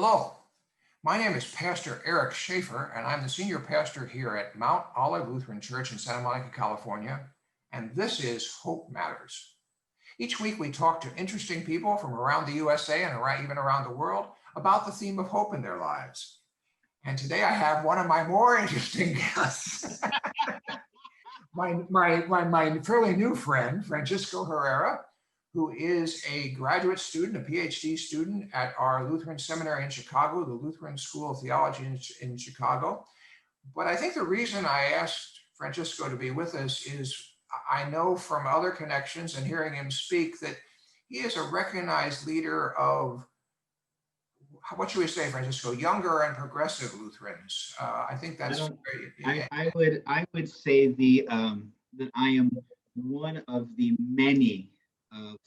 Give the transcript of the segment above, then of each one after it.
Hello, my name is Pastor Eric Shafer, and I'm the senior pastor here at Mount Olive Lutheran Church in Santa Monica, California, and this is Hope Matters. Each week we talk to interesting people from around the USA and even around the world about the theme of hope in their lives. And today I have one of my more interesting guests, my fairly new friend, Fransicso Herrera, who is a graduate student, a PhD student at our Lutheran seminary in Chicago, the Lutheran School of Theology in Chicago. But I think the reason I asked Fransicso to be with us is I know from other connections and hearing him speak that he is a recognized leader of, what should we say, Fransicso, younger and progressive Lutherans. I think that's great. I would say that I am one of the many of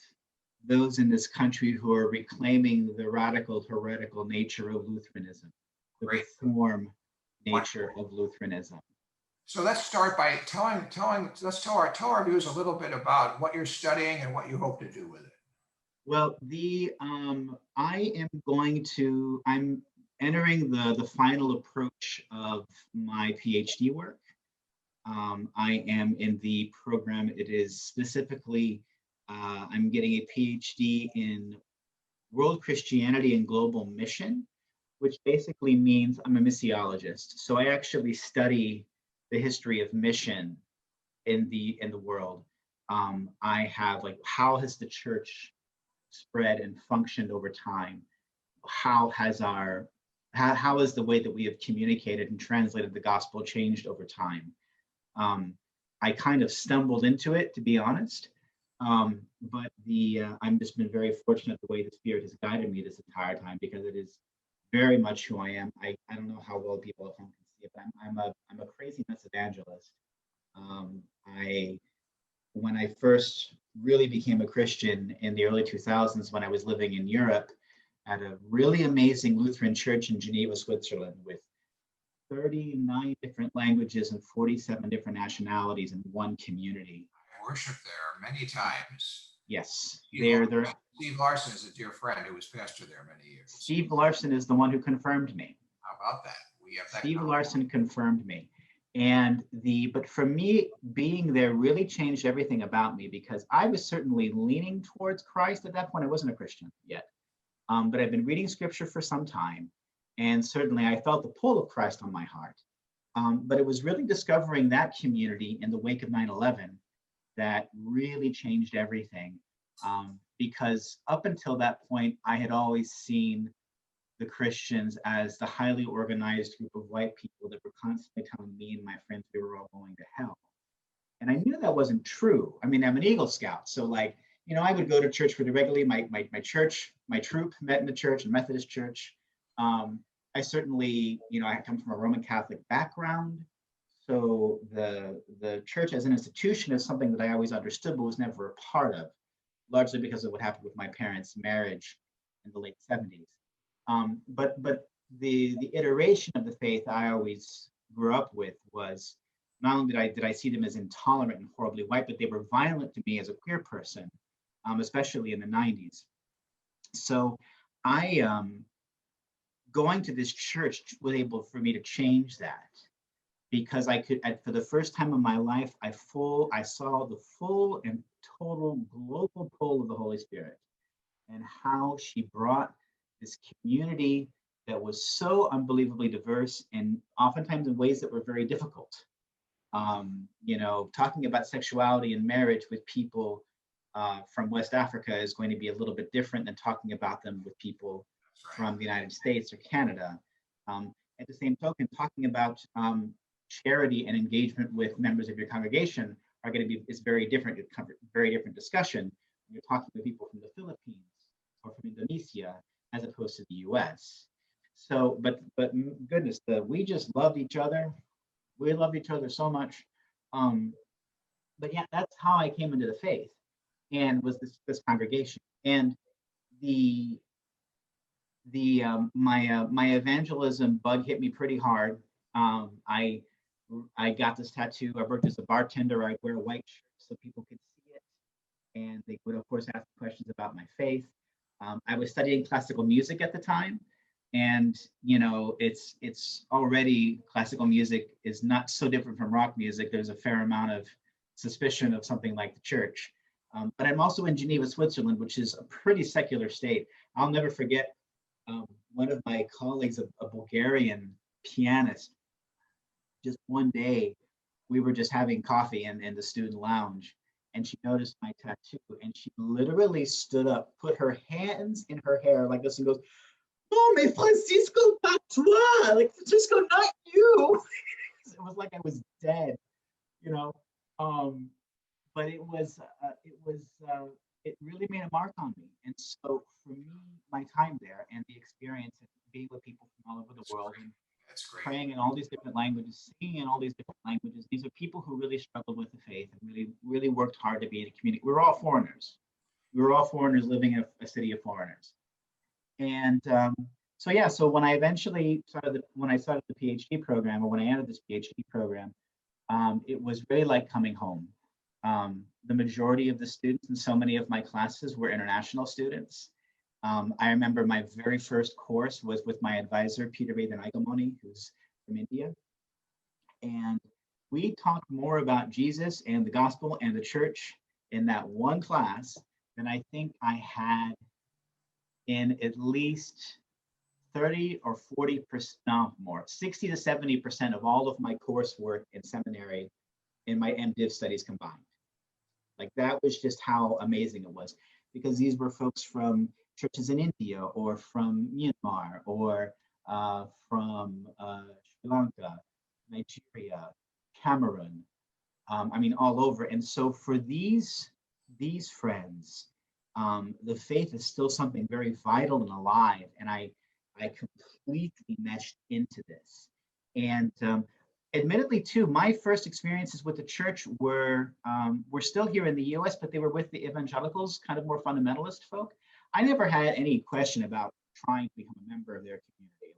those in this country who are reclaiming the radical heretical nature of Lutheranism, the reform nature of Lutheranism. So let's start by tell our viewers a little bit about what you're studying and what you hope to do with it. Well, I'm entering the final approach of my PhD work. I am in the program. It is specifically, I'm getting a PhD in World Christianity and Global Mission, which basically means I'm a missiologist. So I actually study the history of mission in the world. I have how has the church spread and functioned over time? How has the way that we have communicated and translated the gospel changed over time? I kind of stumbled into it, to be honest, but I've just been very fortunate the way the Spirit has guided me this entire time, because it is very much who I am. I don't know how well people at home can see it, but I'm a crazy mess evangelist. When I first really became a Christian in the early 2000s, when I was living in Europe at a really amazing Lutheran church in Geneva, Switzerland, with 39 different languages and 47 different nationalities in one community. I worshiped there many times. Yes. Steve Larson is a dear friend who was pastor there many years. Steve Larson is the one who confirmed me. How about that? Steve Larson confirmed me. But for me, being there really changed everything about me, because I was certainly leaning towards Christ at that point. I wasn't a Christian yet, but I've been reading scripture for some time, and certainly I felt the pull of Christ on my heart. But it was really discovering that community in the wake of 9/11 that really changed everything, because up until that point, I had always seen the Christians as the highly organized group of white people that were constantly telling me and my friends we were all going to hell. And I knew that wasn't true. I mean, I'm an Eagle Scout, so I would go to church pretty regularly. My troop met in the church, a Methodist church. I certainly, I come from a Roman Catholic background, so the church as an institution is something that I always understood but was never a part of, largely because of what happened with my parents' marriage in the late 70s. But the iteration of the faith I always grew up with was, not only did I see them as intolerant and horribly white, but they were violent to me as a queer person, especially in the 90s. So going to this church was able for me to change that, because for the first time in my life, I saw the full and total global pull of the Holy Spirit, and how she brought this community that was so unbelievably diverse, and oftentimes in ways that were very difficult. Talking about sexuality and marriage with people from West Africa is going to be a little bit different than talking about them with people from the United States or Canada. At the same token, talking about charity and engagement with members of your congregation is very different. It's a very different discussion when you're talking to people from the Philippines or from Indonesia, as opposed to the U.S. So, but goodness, we just loved each other. We loved each other so much. But yeah, that's how I came into the faith, and was this congregation. And my evangelism bug hit me pretty hard. I got this tattoo. I worked as a bartender. I'd wear a white shirt so people could see it, and they would of course ask questions about my faith. I was studying classical music at the time, And it's already, classical music is not so different from rock music. There's a fair amount of suspicion of something like the church. But I'm also in Geneva, Switzerland, which is a pretty secular state. I'll never forget one of my colleagues, a Bulgarian pianist, just one day we were just having coffee in the student lounge, and she noticed my tattoo, and she literally stood up, put her hands in her hair like this, and goes, "Oh, mais Fransicso, pas toi!" Like, Fransicso, not you. It was like I was dead, you know. But it really made a mark on me. And so for me, my time there and the experience of being with people from all over the world and That's great. praying in all these different languages, singing in all these different languages, these are people who really struggled with the faith and really worked hard to be in a community. We were all foreigners. We were all foreigners living in a city of foreigners. And so when I started the PhD program, or when I entered this PhD program, it was really like coming home. The majority of the students in so many of my classes were international students. I remember my very first course was with my advisor, Peter Vedanagamoni, who's from India. And we talked more about Jesus and the gospel and the church in that one class than I think I had in at least 30 or 40%, no more, 60 to 70% of all of my coursework in seminary in my MDiv studies combined. Like, that was just how amazing it was, because these were folks from churches in India or from Myanmar or from Sri Lanka, Nigeria, Cameroon, all over. And so for these friends, the faith is still something very vital and alive. And I completely meshed into this. And admittedly, too, my first experiences with the church were still here in the US, but they were with the evangelicals, kind of more fundamentalist folk. I never had any question about trying to become a member of their community.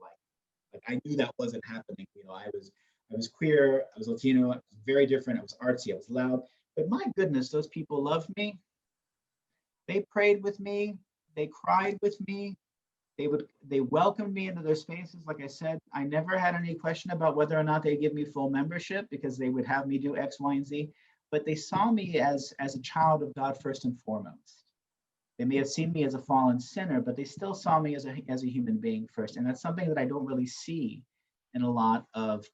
Like I knew that wasn't happening. I was queer, I was Latino, I was very different, I was artsy, I was loud. But my goodness, those people loved me. They prayed with me, they cried with me. They welcomed me into their spaces. Like I said, I never had any question about whether or not they give me full membership, because they would have me do X, Y, and Z. But they saw me as a child of God first and foremost. They may have seen me as a fallen sinner, but they still saw me as a human being first. And that's something that I don't really see in a lot of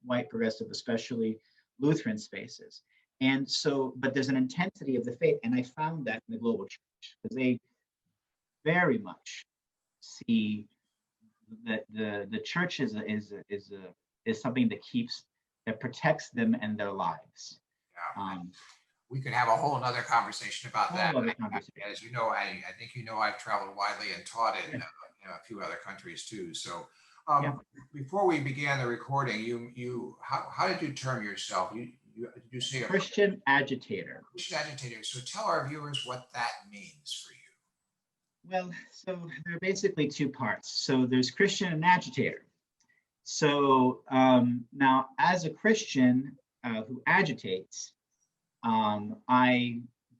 white progressive, especially Lutheran spaces. And so, but there's an intensity of the faith, and I found that in the global church, because they very much see that the church is something that protects them and their lives. Yeah. We could have a whole other conversation about that. As you know, I think I've traveled widely and taught in a few other countries too. So before we began the recording, how did you term yourself? You say Christian agitator. Christian agitator. So tell our viewers what that means for you. Well, so there are basically two parts. So there's Christian and agitator. So now, as a Christian who agitates,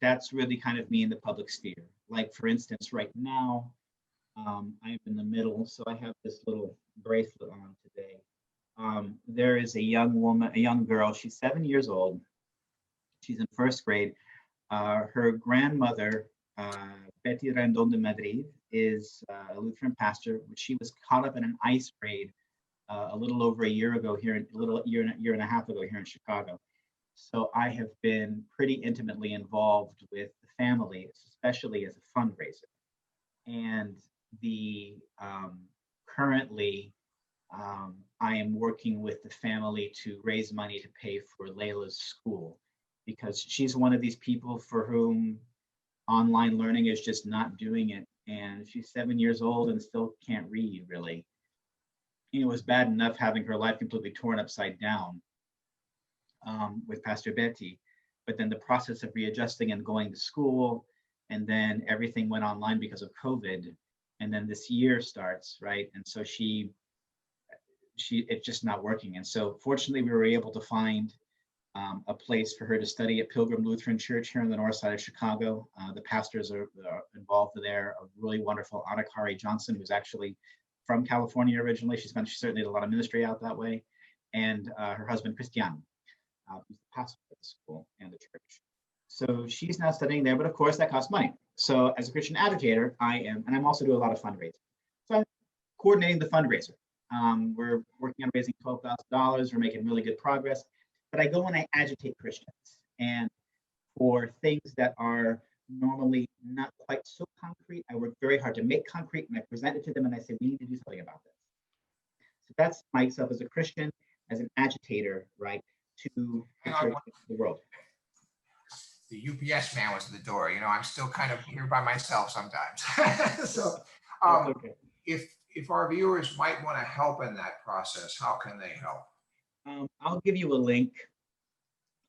that's really kind of me in the public sphere. Like, for instance, right now, I'm in the middle, so I have this little bracelet on today. There is a young girl, she's 7 years old. She's in first grade. Her grandmother, Betty Rendon de Madrid, is a Lutheran pastor. She was caught up in an ICE raid a little over a year ago here, year and a half ago here in Chicago. So I have been pretty intimately involved with the family, especially as a fundraiser. And currently, I am working with the family to raise money to pay for Layla's school, because she's one of these people for whom online learning is just not doing it. And she's 7 years old and still can't read, really. It was bad enough having her life completely torn upside down with Pastor Betty, but then the process of readjusting and going to school, and then everything went online because of COVID, and then this year starts, right? And so it's just not working. And so fortunately, we were able to find a place for her to study at Pilgrim Lutheran Church here on the north side of Chicago. The pastors are involved there, a really wonderful Anna Kari Johnson, who's actually from California originally. She certainly did a lot of ministry out that way. And her husband, Cristiano, who's the pastor of the school and the church. So she's now studying there, but of course that costs money. So as a Christian agitator, and I'm also doing a lot of fundraising. So I'm coordinating the fundraiser. We're working on raising $12,000. We're making really good progress. But I go and I agitate Christians. And for things that are normally not quite so concrete, I work very hard to make concrete, and I present it to them and I say, we need to do something about this. So that's myself as a Christian, as an agitator, right, to the world. The UPS man was at the door. I'm still kind of here by myself sometimes. So Okay. if our viewers might want to help in that process, how can they help? I'll give you a link.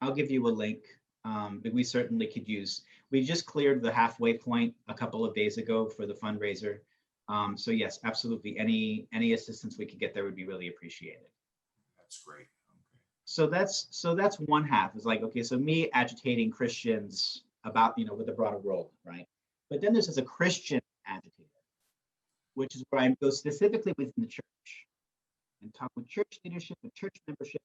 That we certainly could use. We just cleared the halfway point a couple of days ago for the fundraiser. So yes, absolutely. Any assistance we could get there would be really appreciated. That's great. Okay. So that's one half. Is like, okay, so me agitating Christians about, with the broader world, right? But then there's as a Christian agitator, which is where I go specifically within the church and talk with church leadership and church membership.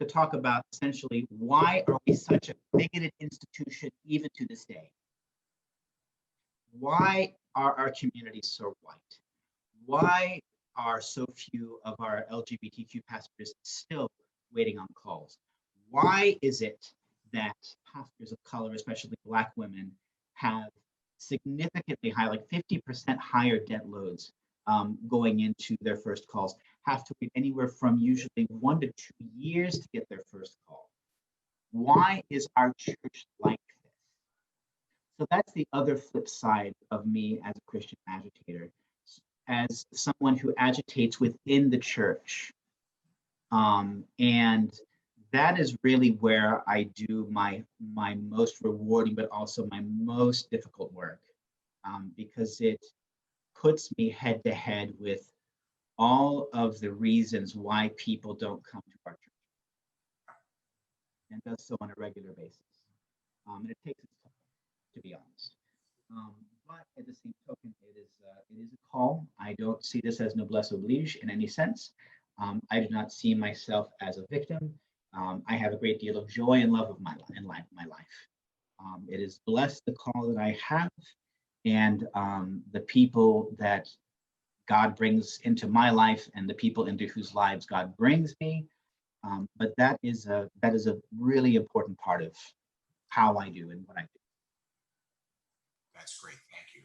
To talk about essentially why are we such a bigoted institution even to this day? Why are our communities so white? Why are so few of our LGBTQ pastors still waiting on calls? Why is it that pastors of color, especially Black women, have significantly high, like 50% higher debt loads going into their first calls, have to wait anywhere from usually 1 to 2 years to get their first call? Why is our church like this? So that's the other flip side of me as a Christian agitator, as someone who agitates within the church. And that is really where I do my most rewarding, but also my most difficult work, because it puts me head to head with all of the reasons why people don't come to our church, and does so on a regular basis. And it takes its toll, to be honest. But at the same token, it is a call. I don't see this as noblesse oblige in any sense. I do not see myself as a victim. I have a great deal of joy and love of my life. It is blessed the call that I have, and the people that God brings into my life, and the people into whose lives God brings me. But that is a really important part of how I do and what I do. That's great. Thank you.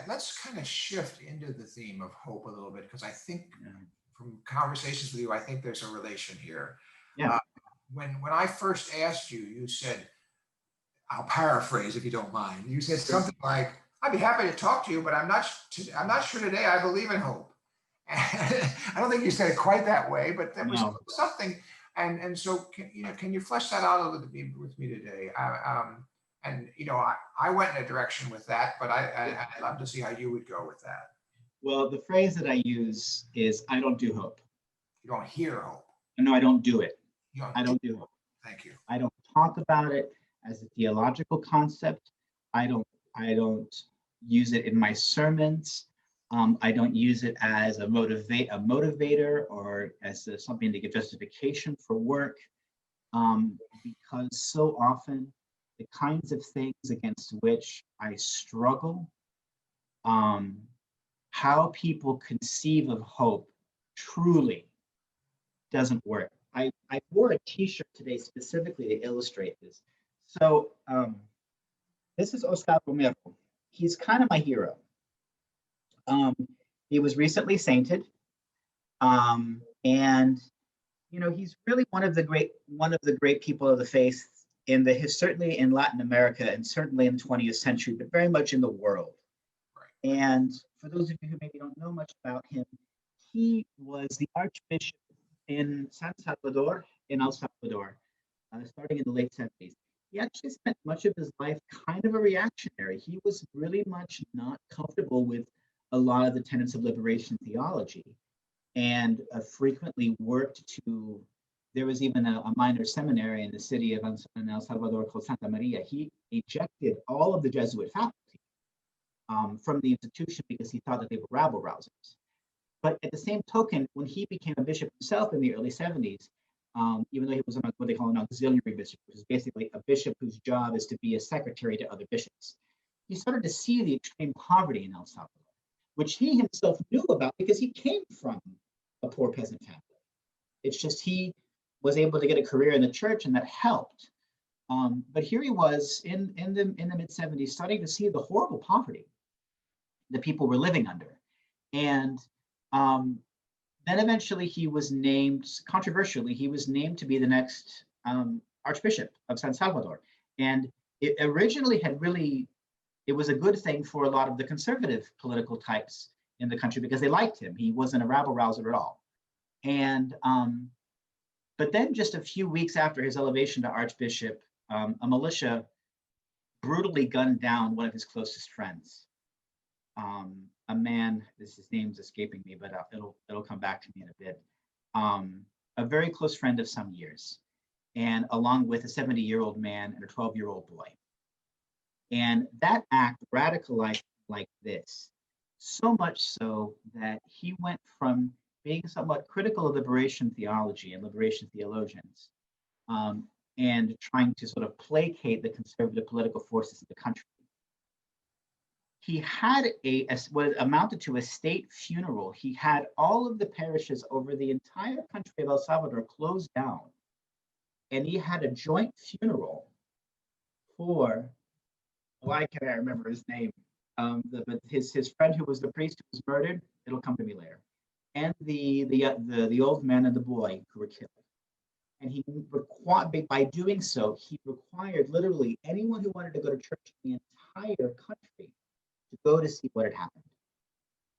Let's kind of shift into the theme of hope a little bit, because I think from conversations with you, I think there's a relation here. Yeah. When I first asked you, you said, I'll paraphrase if you don't mind. You said something like, "I'd be happy to talk to you, but I'm not sure today I believe in hope." And I don't think you said it quite that way, but there was something. And so can you flesh that out a little bit with me today? And I went in a direction with that, but I'd love to see how you would go with that. Well, the phrase that I use is, I don't do hope. You don't hear hope. No, I don't do it. I don't do hope. Thank you. I don't talk about it as a theological concept. I don't use it in my sermons. I don't use it as a motivator or as something to give justification for work, because so often the kinds of things against which I struggle, how people conceive of hope truly doesn't work. I wore a t-shirt today specifically to illustrate this. So this is Oscar Romero. He's kind of my hero. He was recently sainted, and he's really one of the great people of the faith certainly in Latin America, and certainly in the 20th century, but very much in the world. Right. And for those of you who maybe don't know much about him, he was the Archbishop in San Salvador, in El Salvador, starting in the late 70s. He actually spent much of his life kind of a reactionary. He was really much not comfortable with a lot of the tenets of liberation theology, and frequently worked to, there was even a minor seminary in the city of El Salvador called Santa Maria. He ejected all of the Jesuit faculty from the institution because he thought that they were rabble rousers. But at the same token, when he became a bishop himself in the early 70s, even though he was what they call an auxiliary bishop, which is basically a bishop whose job is to be a secretary to other bishops, he started to see the extreme poverty in El Salvador, which he himself knew about because he came from a poor peasant family. It's just he was able to get a career in the church, and that helped. But here he was in the mid 70s, starting to see the horrible poverty that people were living under, and then eventually he was named, controversially, he was named to be the next Archbishop of San Salvador, and it originally had really, it was a good thing for a lot of the conservative political types in the country because they liked him. He wasn't a rabble rouser at all, and but then just a few weeks after his elevation to Archbishop, a militia brutally gunned down one of his closest friends. A man, his name's escaping me, but it'll come back to me in a bit. A very close friend of some years, and along with a 70-year-old man and a 12-year-old boy. And that act radicalized like this, so much so that he went from being somewhat critical of liberation theology and liberation theologians, and trying to sort of placate the conservative political forces of the country. He had what amounted to a state funeral. He had all of the parishes over the entire country of El Salvador closed down, and he had a joint funeral for, why can't I remember his name? But his friend who was the priest who was murdered. It'll come to me later, and the old man and the boy who were killed. And he required, by doing so, he required literally anyone who wanted to go to church in the entire country to go to see what had happened.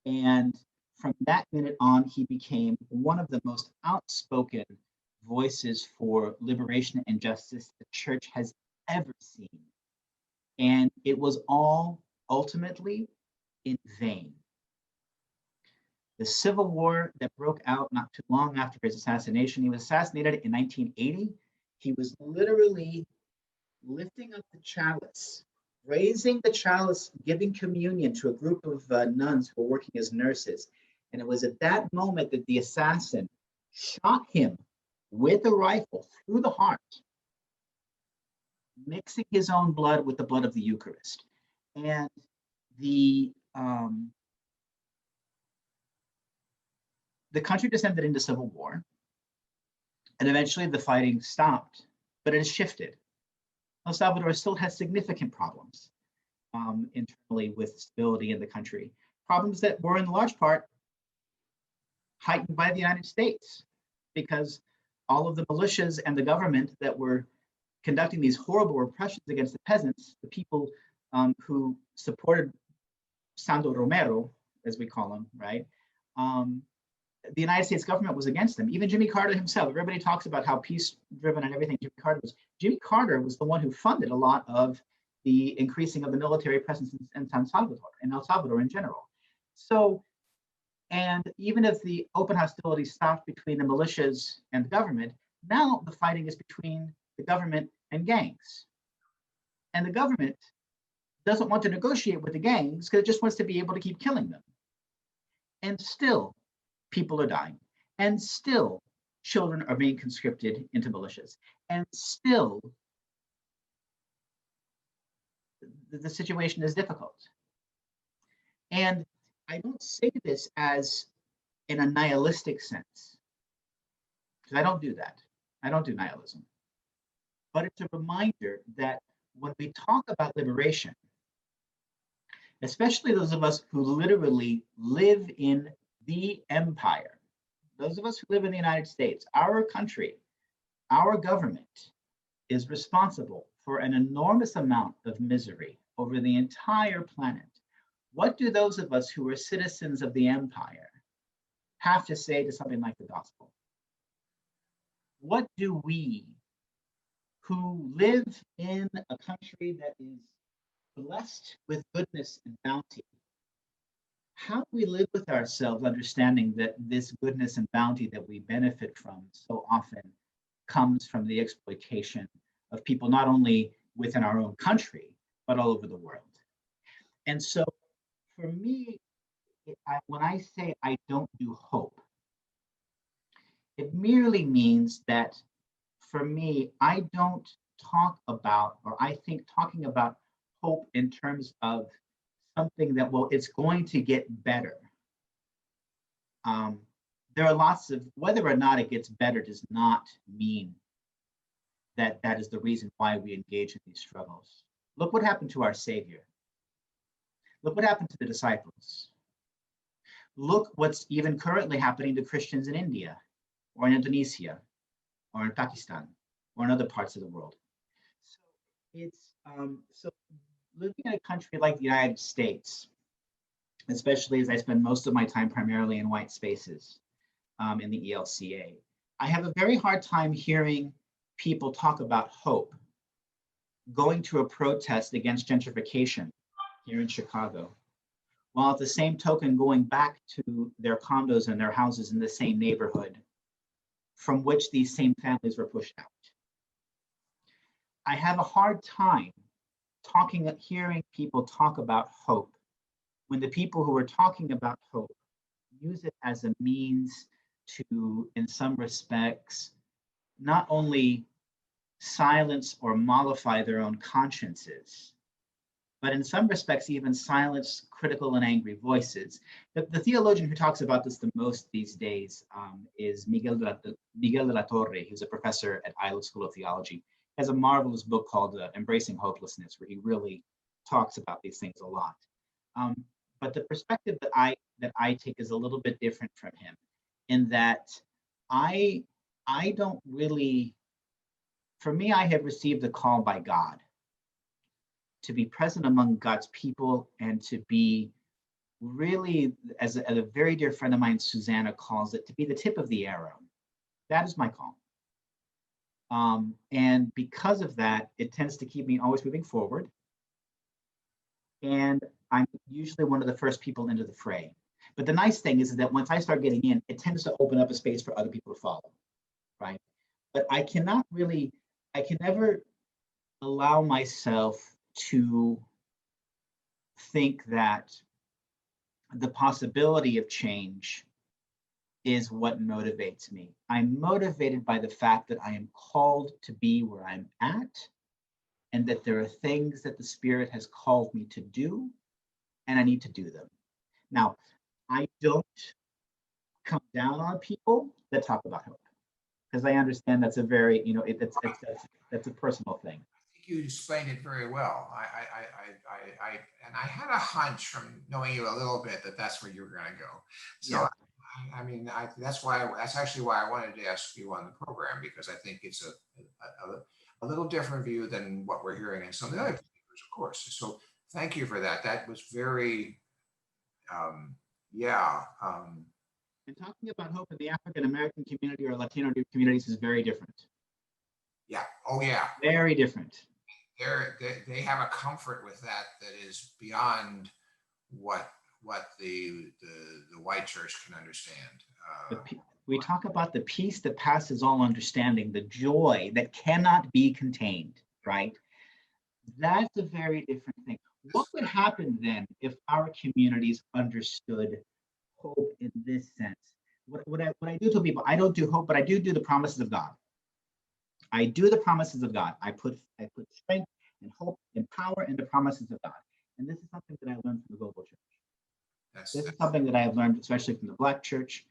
And from that minute on, he became one of the most outspoken voices for liberation and justice the church has ever seen. And it was all ultimately in vain. The civil war that broke out not too long after his assassination, he was assassinated in 1980. He was literally lifting up the chalice, raising the chalice, giving communion to a group of nuns who were working as nurses. And it was at that moment that the assassin shot him with a rifle through the heart, mixing his own blood with the blood of the Eucharist. And the country descended into civil war, and eventually the fighting stopped, but it has shifted. El Salvador still has significant problems internally with stability in the country, problems that were in large part heightened by the United States, because all of the militias and the government that were conducting these horrible repressions against the peasants, the people who supported Sando Romero, as we call him, right? The United States government was against them. Even Jimmy Carter himself, everybody talks about how peace-driven and everything Jimmy Carter was. Jimmy Carter was the one who funded a lot of the increasing of the military presence in San Salvador, and El Salvador in general. So, and even if the open hostility stopped between the militias and the government, now the fighting is between the government and gangs. And the government doesn't want to negotiate with the gangs because it just wants to be able to keep killing them. And still, people are dying, and still children are being conscripted into militias, and still the situation is difficult. And I don't say this as in a nihilistic sense, because I don't do that. I don't do nihilism. But it's a reminder that when we talk about liberation, especially those of us who literally live in the empire, those of us who live in the United States, our country, our government is responsible for an enormous amount of misery over the entire planet. What do those of us who are citizens of the empire have to say to something like the gospel? What do we who live in a country that is blessed with goodness and bounty, how do we live with ourselves, understanding that this goodness and bounty that we benefit from so often comes from the exploitation of people, not only within our own country, but all over the world? And so for me, when I say I don't do hope, it merely means that for me, I don't talk about, or I think talking about hope in terms of something that, well, it's going to get better. There are lots of, whether or not it gets better does not mean that that is the reason why we engage in these struggles. Look what happened to our Savior. Look what happened to the disciples. Look what's even currently happening to Christians in India, or in Indonesia, or in Pakistan, or in other parts of the world. So it's so living in a country like the United States, especially as I spend most of my time primarily in white spaces in the ELCA, I have a very hard time hearing people talk about hope, going to a protest against gentrification here in Chicago, while at the same token going back to their condos and their houses in the same neighborhood from which these same families were pushed out. I have a hard time hearing people talk about hope when the people who are talking about hope use it as a means to, in some respects, not only silence or mollify their own consciences, but in some respects even silence critical and angry voices. The theologian who talks about this the most these days is Miguel de la Torre, who's a professor at Iowa School of Theology. He has a marvelous book called Embracing Hopelessness, where he really talks about these things a lot. But the perspective that I take is a little bit different from him, in that I don't really, for me, I have received a call by God to be present among God's people and to be really, as a very dear friend of mine, Susanna, calls it, to be the tip of the arrow. That is my call. And because of that, it tends to keep me always moving forward. And I'm usually one of the first people into the fray. But the nice thing is that once I start getting in, it tends to open up a space for other people to follow, right? But I can never allow myself to think that the possibility of change is what motivates me. I'm motivated by the fact that I am called to be where I'm at, and that there are things that the Spirit has called me to do, and I need to do them. Now, I don't come down on people that talk about hope, because I understand that's a very, that's a personal thing. I think you explained it very well. And I had a hunch from knowing you a little bit that that's where you were going to go. So, yeah. That's actually why I wanted to ask you on the program, because I think it's a little different view than what we're hearing in some of the other papers, of course. So thank you for that. That was very, And talking about hope in the African American community or Latino communities is very different. Yeah. Oh, yeah. Very different. They have a comfort with that is beyond what the white church can understand. We talk about the peace that passes all understanding, the joy that cannot be contained, right? That's a very different thing. What would happen then if our communities understood hope in this sense? What I do to people, I don't do hope, but I do the promises of God. I do the promises of God. I put strength and hope and power in the promises of God. And this is something that I learned from the global church. This is something that I have learned, especially from the Black church.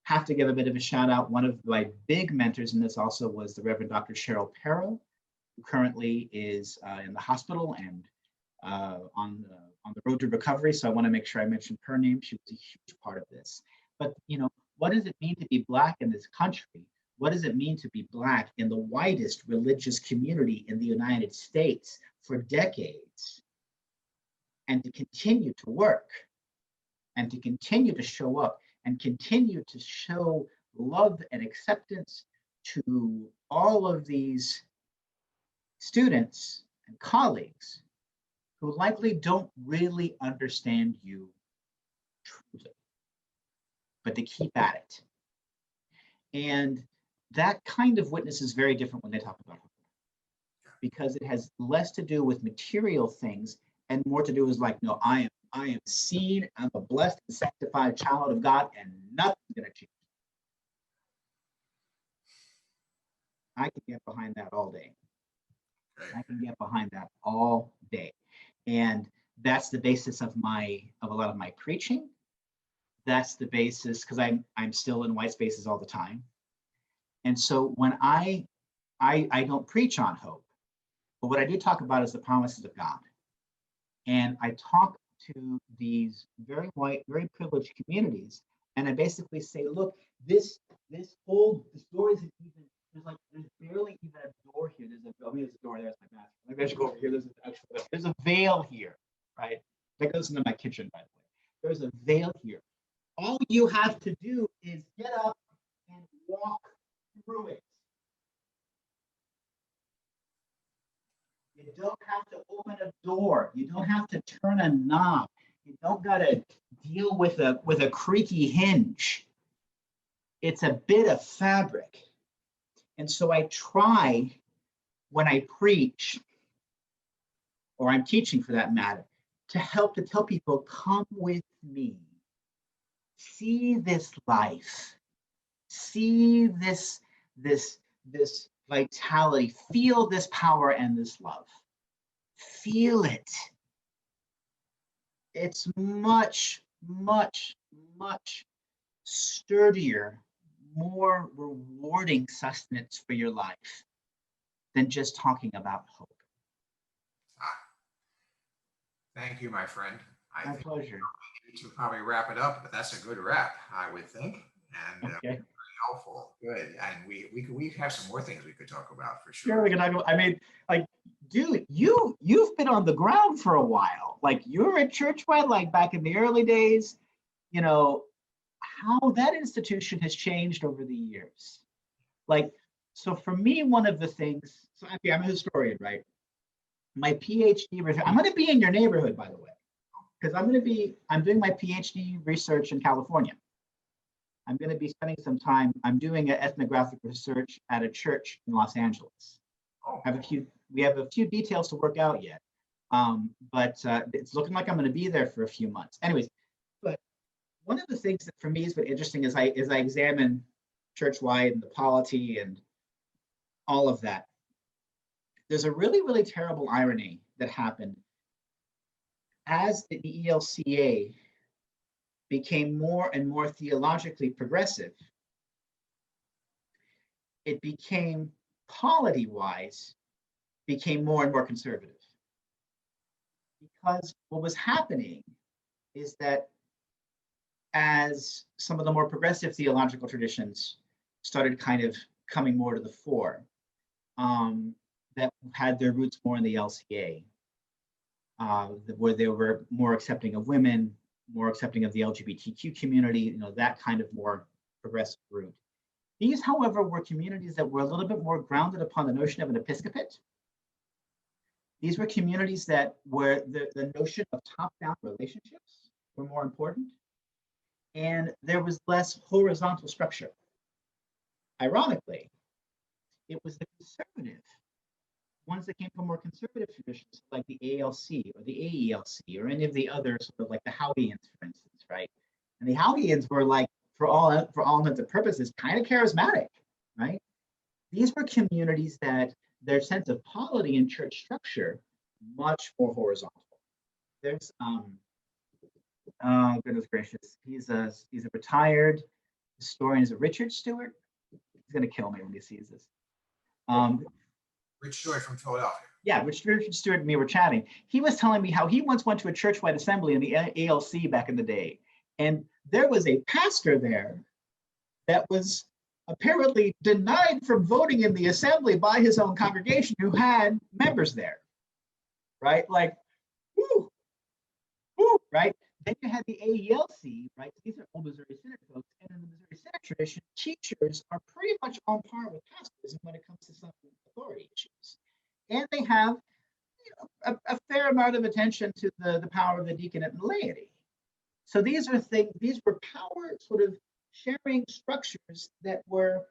Have to give a bit of a shout out. One of my big mentors in this also was the Reverend Dr. Cheryl Perro, who currently is in the hospital and on the road to recovery. So I want to make sure I mention her name. She was a huge part of this. But what does it mean to be Black in this country? What does it mean to be Black in the widest religious community in the United States for decades? And to continue to work and to continue to show up and continue to show love and acceptance to all of these students and colleagues who likely don't really understand you truly, but to keep at it. And that kind of witness is very different when they talk about hope, because it has less to do with material things and more to do with like, no, I am I am seen. I'm a blessed and sanctified child of God, and nothing's going to change. I can get behind that all day. I can get behind that all day. And that's the basis of a lot of my preaching. That's the basis, because I'm still in white spaces all the time. And so when I don't preach on hope, but what I do talk about is the promises of God. And I talk to these very white, very privileged communities, and I basically say, look, this door isn't even, there's barely even a door here. There's a door, there's my bathroom. Maybe I should go over here. There's a veil here, right? That goes into my kitchen, by the way. There's a veil here. All you have to do is get up and walk through it. You don't have to open a door. You don't have to turn a knob. You don't got to deal with a creaky hinge. It's a bit of fabric. And so I try, when I preach, or I'm teaching for that matter, to tell people, come with me. See this life. See this vitality. Feel this power and this love. Feel it. It's much, much, much sturdier, more rewarding sustenance for your life than just talking about hope. Thank you, my friend. My pleasure. We need to probably wrap it up, but that's a good wrap, I would think. And okay. Very helpful. Good. And we have some more things we could talk about for sure. Sure, we can talk about, I mean, like, dude, you've been on the ground for a while. Like, you were at Churchwide, like back in the early days. You know, how that institution has changed over the years. Like, so for me, one of the things, so okay, I'm a historian, right? My PhD, I'm going to be in your neighborhood, by the way, because I'm doing my PhD research in California. I'm going to be spending some time, I'm doing an ethnographic research at a church in Los Angeles. Oh. We have a few details to work out yet, but it's looking like I'm going to be there for a few months. Anyways, but one of the things that for me has been interesting as I examine Churchwide and the polity and all of that, there's a really, really terrible irony that happened as the ELCA became more and more theologically progressive. It became, polity-wise, became more and more conservative. Because what was happening is that as some of the more progressive theological traditions started kind of coming more to the fore, that had their roots more in the LCA, where they were more accepting of women, more accepting of the LGBTQ community, you know, that kind of more progressive route. These, however, were communities that were a little bit more grounded upon the notion of an episcopate. These were communities that were the notion of top-down relationships were more important, and there was less horizontal structure. Ironically, it was the conservative ones that came from more conservative traditions, like the ALC or the AELC or any of the other sort of like the Howgians, for instance, right? And the Howgians were like, for all intents and purposes, kind of charismatic, right? These were communities that their sense of polity and church structure much more horizontal. There's oh goodness gracious, he's a retired historian. Is it Richard Stewart? He's gonna kill me when he sees this. Rich Stewart from Philadelphia. Yeah, Richard Stewart and me were chatting. He was telling me how he once went to a church-wide assembly in the ALC back in the day, and there was a pastor there that was apparently denied from voting in the assembly by his own congregation who had members there, right? Like, whoo, right? Then you had the AELC, right? These are old Missouri Synod folks, and in the Missouri Synod tradition, teachers are pretty much on par with pastors when it comes to some authority issues. And they have, you know, a fair amount of attention to the power of the deaconate and laity. So these are things, these were power sort of sharing structures that were,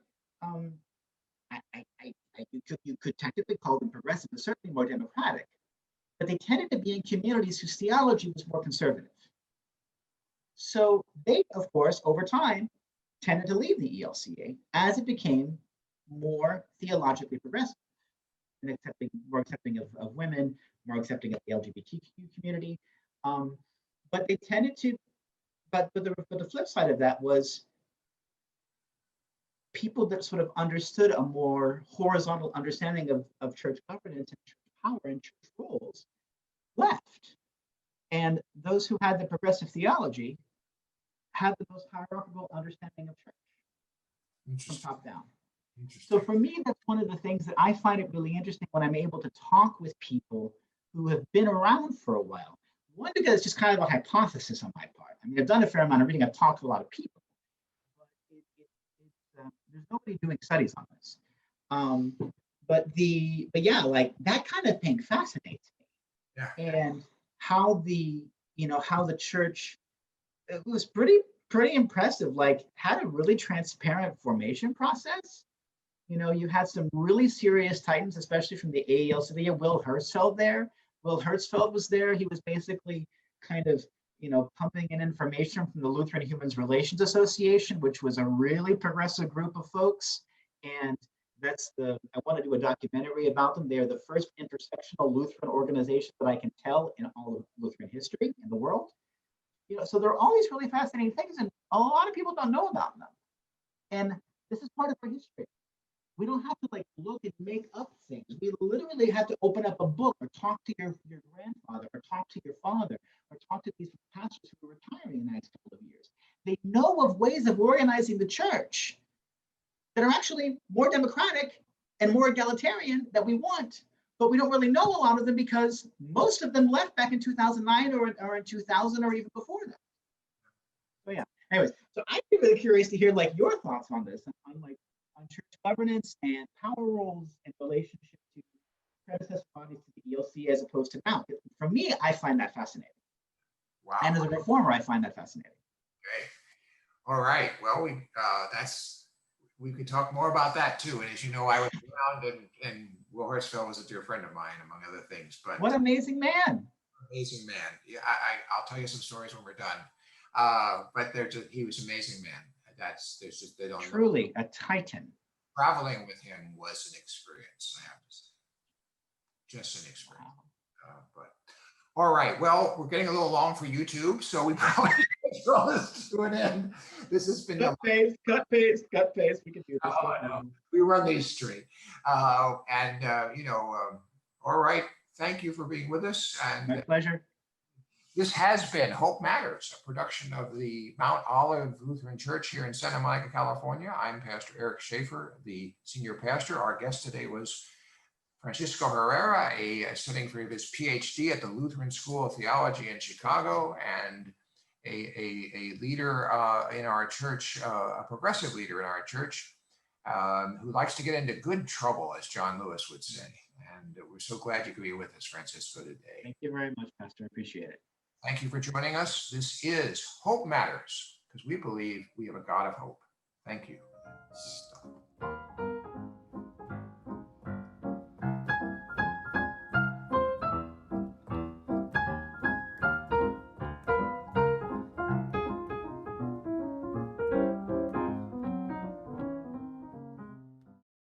you could technically call them progressive, but certainly more democratic but they tended to be in communities whose theology was more conservative. So they, of course, over time, tended to leave the ELCA as it became more theologically progressive and more accepting of women, more accepting of the LGBTQ community. But they tended to, but the flip side of that was people that sort of understood a more horizontal understanding of church governance and church power and church roles left. And those who had the progressive theology had the most hierarchical understanding of church from top down. So for me, that's one of the things that I find it really interesting when I'm able to talk with people who have been around for a while. One, because it's just kind of a hypothesis on my part. I mean, I've done a fair amount of reading, I've talked to a lot of people, but there's nobody doing studies on this. But yeah, like that kind of thing fascinates me. Yeah. And how the church, it was pretty impressive, like had a really transparent formation process. You had some really serious titans, especially from the AELCA. Will Hertzfeld there. Will Hertzfeld was there. He was basically kind of, pumping in information from the Lutheran Human Relations Association, which was a really progressive group of folks. And I want to do a documentary about them. They're the first intersectional Lutheran organization that I can tell in all of Lutheran history in the world. So there are all these really fascinating things, and a lot of people don't know about them. And this is part of our history. We don't have to look and make up things. We literally have to open up a book or talk to your grandfather or talk to your father or talk to these pastors who are retiring in the next couple of years. They know of ways of organizing the church that are actually more democratic and more egalitarian that we want, but we don't really know a lot of them because most of them left back in 2009 or in 2000 or even before that. So yeah, anyways, so I'd be really curious to hear your thoughts on this, on church governance and power roles in relationship to predecessor bodies to the ELC as opposed to now. For me, I find that fascinating. Wow. And as a reformer, I find that fascinating. Okay. All right. Well, we could talk more about that too. And as you know, I was around, and Will Hertzfeld was a dear friend of mine, among other things. But what an amazing man! Amazing man. Yeah, I'll tell you some stories when we're done. But he was an amazing man. They don't truly know. A titan. Traveling with him was an experience, I have to say. Just an experience. Wow. But all right. Well, we're getting a little long for YouTube, so we probably should draw this to an end. This has been cut paste. We can do this. We run these straight. All right. Thank you for being with us. And my pleasure. This has been Hope Matters, a production of the Mount Olive Lutheran Church here in Santa Monica, California. I'm Pastor Eric Shafer, the senior pastor. Our guest today was Fransicso Herrera, studying for his PhD at the Lutheran School of Theology in Chicago, and a leader in our church, a progressive leader in our church, who likes to get into good trouble, as John Lewis would say. And we're so glad you could be with us, Fransicso, today. Thank you very much, Pastor. I appreciate it. Thank you for joining us. This is Hope Matters, because we believe we have a God of hope. Thank you.